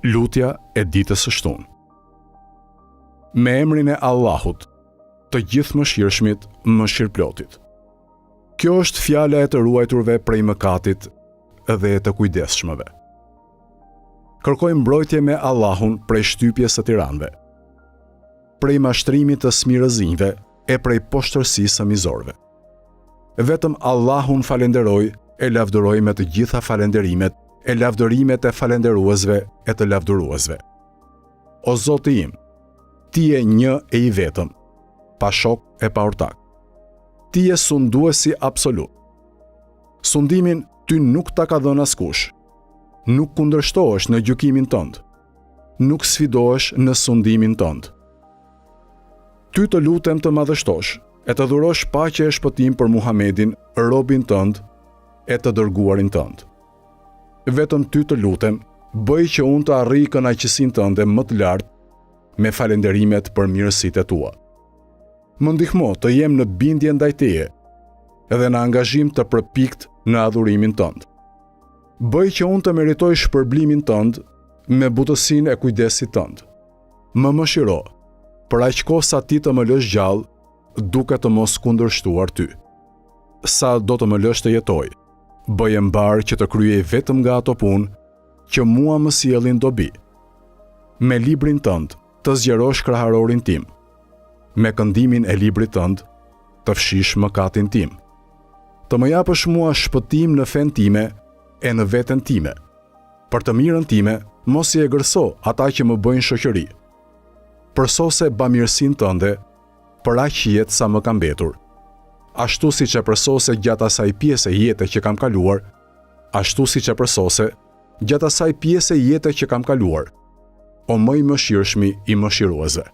Lutja e ditës së shtunë. Me emrin e Allahut, të gjithë mëshirshmit, mëshirëplotit. Kjo është fjala e të ruajturve prej mëkatit dhe e të kujdesshmëve. Kërkojmë mbrojtje me Allahun prej shtypjes së tiranëve, prej mashtrimit të smirëzinjve e prej poshtërsisë së mizorëve. Vetëm Allahun falenderoj, e lavdëroj me të gjitha falenderimet, e lavdërimet e falenderuesve e të lavdëruesve. O Zoti im, Ti je një e i vetëm, pa shok e pa ortak. Ti je sunduesi absolut. Sundimin Ty nuk ta ka dhënë askush. Nuk kundërshtohesh në gjykimin tënd. Nuk sfidohesh në sundimin tënd. Ty të lutem të madhështosh, e të dhurosh paqe e shpëtim për Muhamedin, robin tënd, e të dërguarin tënd. Vetëm Ty të lutem, bëj që unë të arrij kënaqësinë tënde më të lartë me falenderimet për mirësitë tua. Më ndihmo të jem në bindje ndaj Teje edhe në angazhim të përpikt në adhurimin tënd. Bëj që unë të meritoj shpërblimin tënd me butësinë e kujdesit tënd. Më mëshiro, për aq kohë sa Ti të më lësh gjallë, duke të mos kundërshtuar Ty. Sa do të më lësh të jetoj, bëje mbar që të kryej vetëm nga ato punë që mua më sjellin dobi. Me librin tënd të zgjerosh kraharorin tim. Me këndimin e librit tënd të fshish mëkatin tim. Të më japësh mua shpëtim në fen time e në veten time. Për të mirën time, mos I egërso ata që më bëjnë shoqëri. Përsose bamirësinë tënde për aq jetë sa më ka mbetur. Ashtu siç e përsose gjatë asaj pjese jete që kam kaluar, ashtu siç e përsose gjatë asaj pjese jete që kam kaluar, o më I mëshirshmi I mëshiruesve.